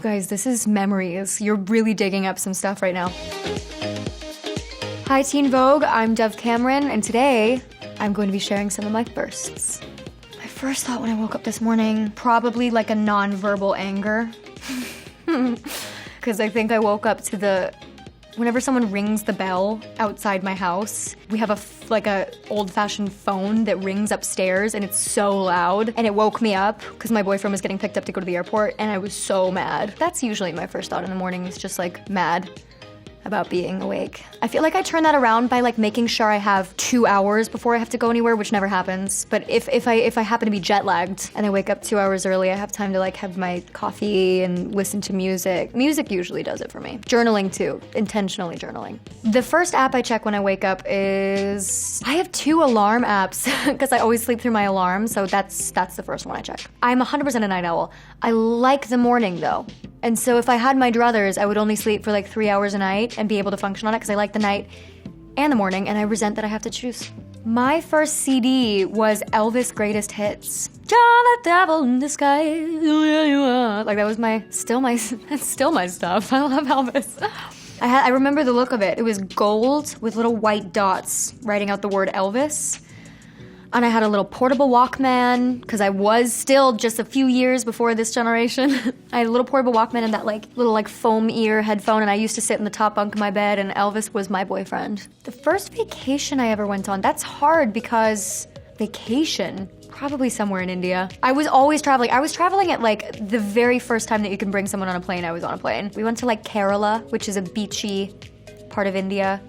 Guys, this is memories. You're really digging up some stuff right now. Hi Teen Vogue, I'm Dev Cameron, and today I'm going to be sharing some of my firsts. My first thought when I woke up this morning, probably like a non-verbal anger. Because I think I woke up to whenever someone rings the bell outside my house, we have a old-fashioned phone that rings upstairs and it's so loud. And it woke me up because my boyfriend was getting picked up to go to the airport and I was so mad. That's usually my first thought in the morning, is just like mad about being awake. I feel like I turn that around by like making sure I have 2 hours before I have to go anywhere, which never happens. But if I happen to be jet lagged and I wake up 2 hours early, I have time to like have my coffee and listen to music. Music usually does it for me. Journaling too, intentionally journaling. The first app I check when I wake up is, I have 2 alarm apps because I always sleep through my alarm, so that's the first one I check. I'm 100% a night owl. I like the morning though. And so if I had my druthers, I would only sleep for like 3 hours a night and be able to function on it because I like the night and the morning, and I resent that I have to choose. My first CD was Elvis' Greatest Hits. John the Devil in the Sky. Like that was still my stuff. I love Elvis. I remember the look of it. It was gold with little white dots writing out the word Elvis. And I had a little portable Walkman, because I was still just a few years before this generation. I had a little portable Walkman and that little foam ear headphone, and I used to sit in the top bunk of my bed, and Elvis was my boyfriend. The first vacation I ever went on, that's hard because vacation, probably somewhere in India. I was always traveling. I was traveling at the very first time that you can bring someone on a plane, I was on a plane. We went to Kerala, which is a beachy part of India.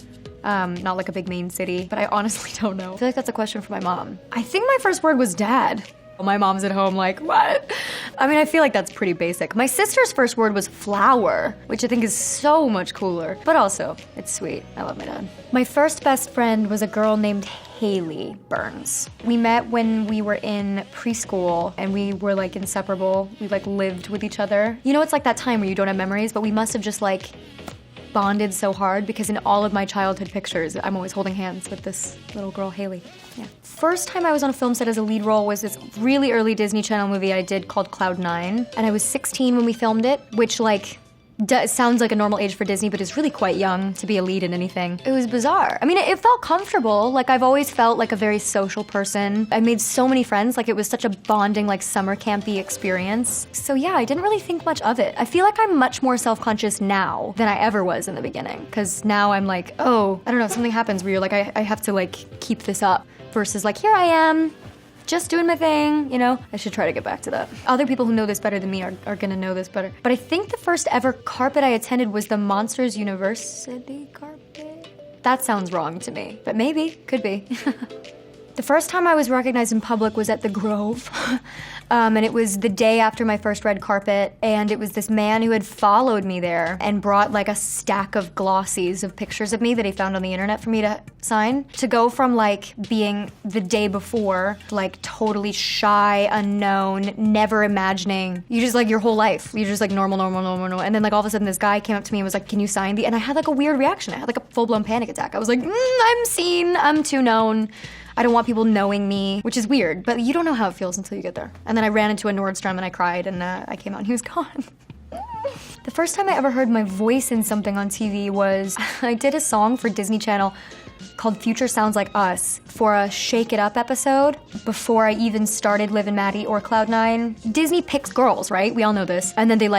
Not like a big main city, but I honestly don't know. I feel like that's a question for my mom. I think my first word was dad. My mom's at home like, what? I mean, I feel like that's pretty basic. My sister's first word was flower, which I think is so much cooler, but also, it's sweet. I love my dad. My first best friend was a girl named Haley Burns. We met when we were in preschool and we were inseparable. We lived with each other. You know, it's like that time where you don't have memories, but we must have just bonded so hard because in all of my childhood pictures, I'm always holding hands with this little girl, Haley. Yeah. First time I was on a film set as a lead role was this really early Disney Channel movie I did called Cloud 9. And I was 16 when we filmed it, which sounds like a normal age for Disney, but is really quite young to be a lead in anything. It was bizarre. I mean, it felt comfortable. I've always felt like a very social person. I made so many friends. It was such a bonding, summer campy experience. So yeah, I didn't really think much of it. I feel like I'm much more self-conscious now than I ever was in the beginning. Because now I'm oh, I don't know, something happens where you're I have to keep this up. Versus here I am, just doing my thing, you know? I should try to get back to that. Other people who know this better than me are gonna know this better. But I think the first ever carpet I attended was the Monsters University carpet. That sounds wrong to me, but maybe, could be. The first time I was recognized in public was at the Grove. And it was the day after my first red carpet, and it was this man who had followed me there and brought a stack of glossies of pictures of me that he found on the internet for me to sign. To go from being the day before, totally shy, unknown, never imagining, you just your whole life, you're just normal. And then all of a sudden this guy came up to me and was can you sign the, and I had a weird reaction. I had a full-blown panic attack. I was I'm seen, I'm too known. I don't want people knowing me, which is weird, but you don't know how it feels until you get there. And then I ran into a Nordstrom and I cried and I came out and he was gone. The first time I ever heard my voice in something on TV was, I did a song for Disney Channel called Future Sounds Like Us for a Shake It Up episode before I even started Liv and Maddie or Cloud 9. Disney picks girls, right? We all know this. And then they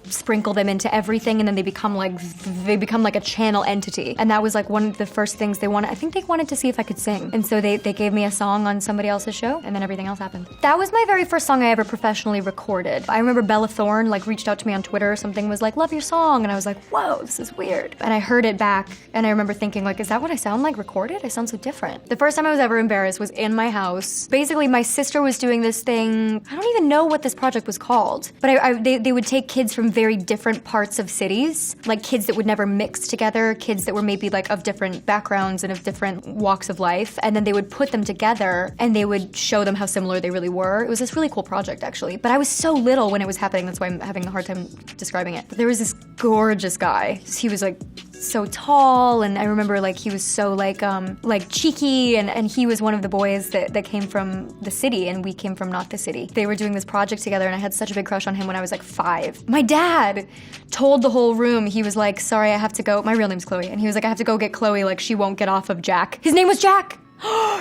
sprinkle them into everything, and then they become a channel entity. And that was one of the first things they wanted. I think they wanted to see if I could sing. And so they gave me a song on somebody else's show, and then everything else happened. That was my very first song I ever professionally recorded. I remember Bella Thorne reached out to me on Twitter or something, was love your song, and I was whoa, this is weird. And I heard it back, and I remember thinking is that what I sound like recorded? I sound so different. The first time I was ever embarrassed was in my house. Basically, my sister was doing this thing, I don't even know what this project was called, but they would take kids from very different parts of cities, kids that would never mix together, kids that were maybe of different backgrounds and of different walks of life, and then they would put them together and they would show them how similar they really were. It was this really cool project actually, but I was so little when it was happening, that's why I'm having a hard time describing it. But there was this gorgeous guy. He was so tall, and I remember like he was so like cheeky, and he was one of the boys that came from the city, and we came from not the city. They were doing this project together, and I had such a big crush on him when I was like 5. My dad told the whole room, he was like, sorry, I have to go. My real name's Chloe, and he was like, I have to go get Chloe, like she won't get off of Jack. His name was Jack!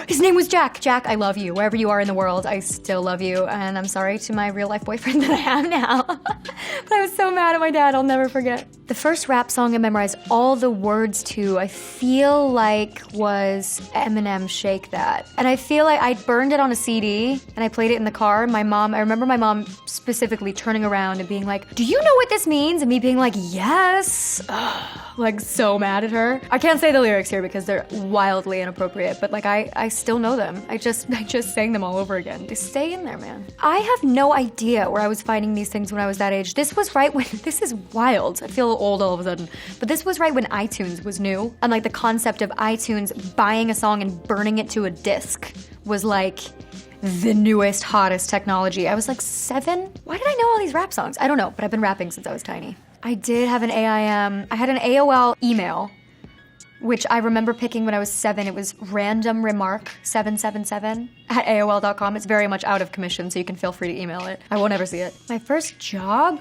His name was Jack. Jack, I love you. Wherever you are in the world, I still love you. And I'm sorry to my real life boyfriend that I have now. But I was so mad at my dad, I'll never forget. The first rap song I memorized all the words to, I feel like was Eminem's Shake That. And I feel like I burned it on a CD and I played it in the car. I remember my mom specifically turning around and being like, do you know what this means? And me being like, yes. Like so mad at her. I can't say the lyrics here because they're wildly inappropriate, but like I still know them. I just sang them all over again. Just stay in there, man. I have no idea where I was finding these things when I was that age. This was right when, this is wild. I feel old all of a sudden. But this was right when iTunes was new. And like the concept of iTunes buying a song and burning it to a disc was like the newest, hottest technology. I was like 7? Why did I know all these rap songs? I don't know, but I've been rapping since I was tiny. I did have an AIM. I had an AOL email, which I remember picking when I was 7. It was randomremark777 at AOL.com. It's very much out of commission, so you can feel free to email it. I won't ever see it. My first job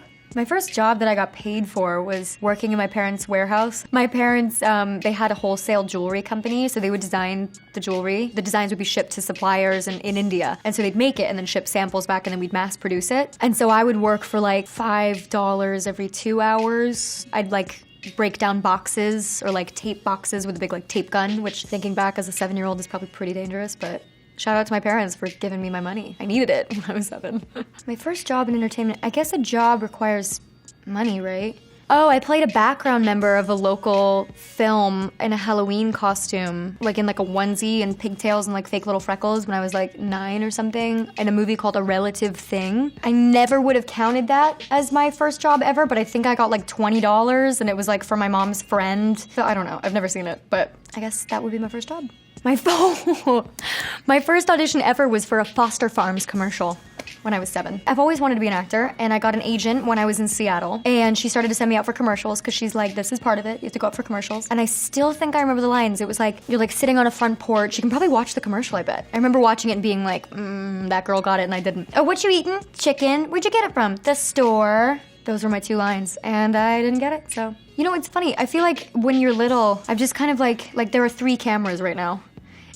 that I got paid for was working in my parents' warehouse. My parents, they had a wholesale jewelry company, so they would design the jewelry. The designs would be shipped to suppliers in India. And so they'd make it and then ship samples back, and then we'd mass produce it. And so I would work for like $5 every 2 hours. I'd like break down boxes or like tape boxes with a big like tape gun, which thinking back as a 7-year-old is probably pretty dangerous, but shout out to my parents for giving me my money. I needed it when I was 7. My first job in entertainment, I guess a job requires money, right? Oh, I played a background member of a local film in a Halloween costume, like in like a onesie and pigtails and like fake little freckles when I was like 9 or something, in a movie called A Relative Thing. I never would have counted that as my first job ever, but I think I got like $20 and it was like for my mom's friend. So I don't know, I've never seen it, but I guess that would be my first job. My first audition ever was for a Foster Farms commercial when I was 7. I've always wanted to be an actor, and I got an agent when I was in Seattle, and she started to send me out for commercials because she's like, this is part of it, you have to go out for commercials. And I still think I remember the lines. It was like, you're like sitting on a front porch. You can probably watch the commercial, I bet. I remember watching it and being like, that girl got it and I didn't. Oh, what you eating? Chicken. Where'd you get it from? The store. Those were my 2 lines, and I didn't get it, so. You know, it's funny. I feel like when you're little, I've just kind of like there are 3 cameras right now.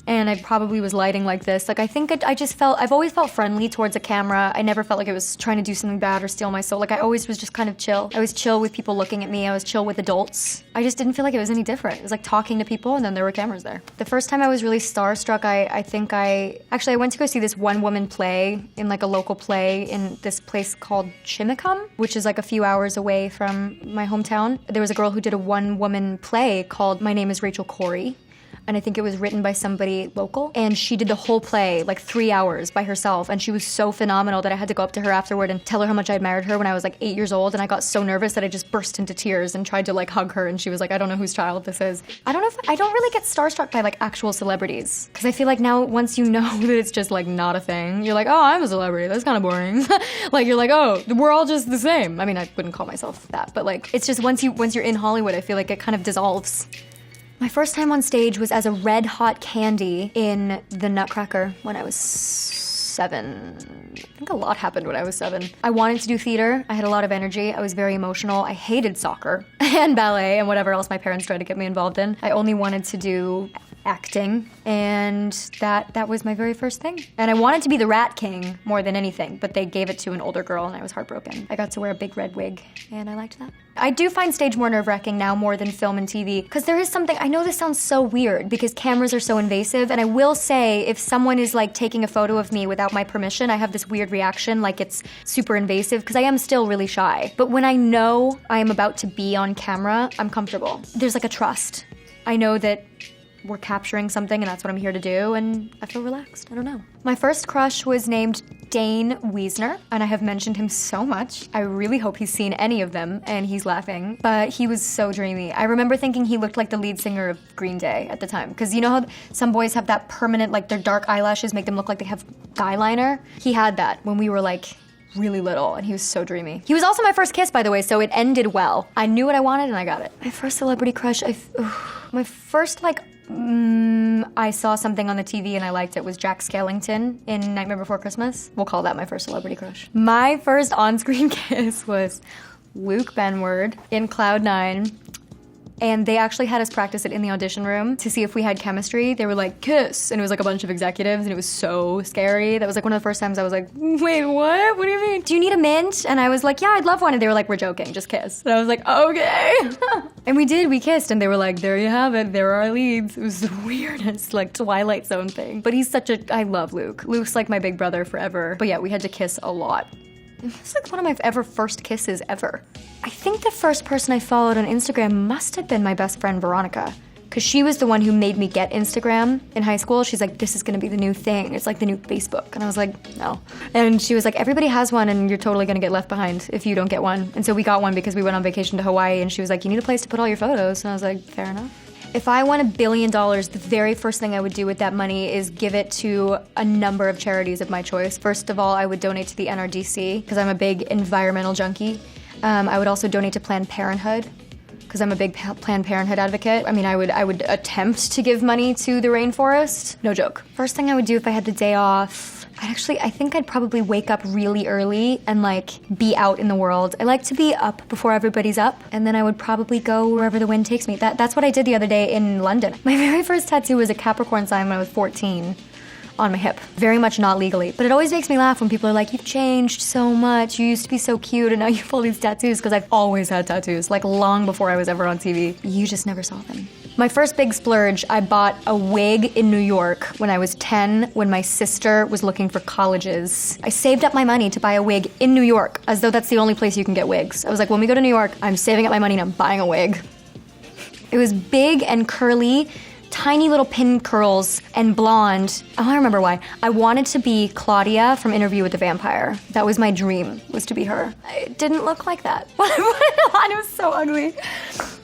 And I probably was lighting like this. Like, I think I've always felt friendly towards a camera. I never felt like I was trying to do something bad or steal my soul. Like, I always was just kind of chill. I was chill with people looking at me. I was chill with adults. I just didn't feel like it was any different. It was like talking to people, and then there were cameras there. The first time I was really starstruck, I went to go see this one-woman play in like a local play in this place called Chimicum, which is like a few hours away from my hometown. There was a girl who did a one-woman play called My Name is Rachel Corey. And I think it was written by somebody local. And she did the whole play, like 3 hours by herself. And she was so phenomenal that I had to go up to her afterward and tell her how much I admired her when I was like 8 years old. And I got so nervous that I just burst into tears and tried to like hug her. And she was like, I don't know whose child this is. I don't really get starstruck by like actual celebrities. Because I feel like now once you know that it's just like not a thing, you're like, oh, I'm a celebrity. That's kind of boring. Like you're like, oh, we're all just the same. I mean, I wouldn't call myself that. But like, it's just once you're in Hollywood, I feel like it kind of dissolves. My first time on stage was as a red hot candy in The Nutcracker when I was 7. I think a lot happened when I was 7. I wanted to do theater. I had a lot of energy. I was very emotional. I hated soccer and ballet and whatever else my parents tried to get me involved in. I only wanted to do acting, and that was my very first thing. And I wanted to be the Rat King more than anything, but they gave it to an older girl and I was heartbroken. I got to wear a big red wig and I liked that. I do find stage more nerve-wracking now more than film and TV, because there is something, I know this sounds so weird because cameras are so invasive, and I will say if someone is like taking a photo of me without my permission, I have this weird reaction like it's super invasive because I am still really shy. But when I know I am about to be on camera, I'm comfortable. There's like a trust. I know that we're capturing something and that's what I'm here to do, and I feel relaxed. I don't know. My first crush was named Dane Wiesner, and I have mentioned him so much. I really hope he's seen any of them, and he's laughing, but he was so dreamy. I remember thinking he looked like the lead singer of Green Day at the time, because you know how some boys have that permanent, like their dark eyelashes make them look like they have guy liner? He had that when we were like really little, and he was so dreamy. He was also my first kiss, by the way, so it ended well. I knew what I wanted, and I got it. My first celebrity crush, my first, I saw something on the TV and I liked it was Jack Skellington in Nightmare Before Christmas. We'll call that my first celebrity crush. My first on-screen kiss was Luke Benward in Cloud 9. And they actually had us practice it in the audition room to see if we had chemistry. They were like, kiss. And it was like a bunch of executives and it was so scary. That was like one of the first times I was like, wait, what? What do you mean? Do you need a mint? And I was like, yeah, I'd love one. And they were like, we're joking, just kiss. And I was like, okay. And we did, we kissed. And they were like, there you have it. There are our leads. It was the weirdest, like Twilight Zone thing. But he's I love Luke. Luke's like my big brother forever. But yeah, we had to kiss a lot. It was like one of my first kisses ever. I think the first person I followed on Instagram must have been my best friend Veronica, because she was the one who made me get Instagram in high school. She's like, this is gonna be the new thing. It's like the new Facebook. And I was like, no. And she was like, everybody has one and you're totally gonna get left behind if you don't get one. And so we got one because we went on vacation to Hawaii and she was like, you need a place to put all your photos. And I was like, fair enough. If I won $1 billion, the very first thing I would do with that money is give it to a number of charities of my choice. First of all, I would donate to the NRDC, because I'm a big environmental junkie. I would also donate to Planned Parenthood, because I'm a big Planned Parenthood advocate. I mean, I would attempt to give money to the rainforest. No joke. First thing I would do if I had the day off, I think I'd probably wake up really early and be out in the world. I like to be up before everybody's up, and then I would probably go wherever the wind takes me. That's what I did the other day in London. My very first tattoo was a Capricorn sign when I was 14 on my hip. Very much not legally. But it always makes me laugh when people are like, you've changed so much, you used to be so cute, and now you have all these tattoos, because I've always had tattoos, long before I was ever on TV. You just never saw them. My first big splurge, I bought a wig in New York when I was 10, when my sister was looking for colleges. I saved up my money to buy a wig in New York, as though that's the only place you can get wigs. I was like, when we go to New York, I'm saving up my money and I'm buying a wig. It was big and curly, tiny little pin curls, and blonde. Oh, I remember why. I wanted to be Claudia from Interview with the Vampire. That was my dream, was to be her. It didn't look like that. It was so ugly.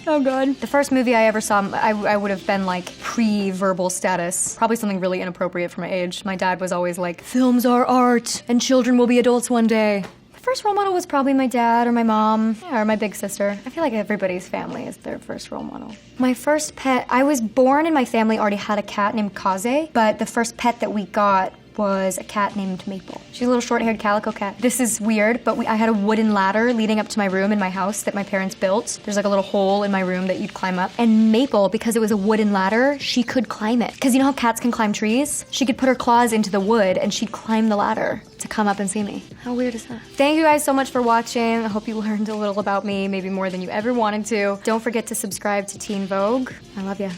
Oh God. The first movie I ever saw, I would have been pre-verbal status. Probably something really inappropriate for my age. My dad was always like, films are art, and children will be adults one day. First role model was probably my dad or my mom, or my big sister. I feel like everybody's family is their first role model. My first pet, I was born and my family already had a cat named Kaze, but the first pet that we got was a cat named Maple. She's a little short-haired calico cat. This is weird, but I had a wooden ladder leading up to my room in my house that my parents built. There's a little hole in my room that you'd climb up. And Maple, because it was a wooden ladder, she could climb it. Because you know how cats can climb trees? She could put her claws into the wood and she'd climb the ladder to come up and see me. How weird is that? Thank you guys so much for watching. I hope you learned a little about me, maybe more than you ever wanted to. Don't forget to subscribe to Teen Vogue. I love ya.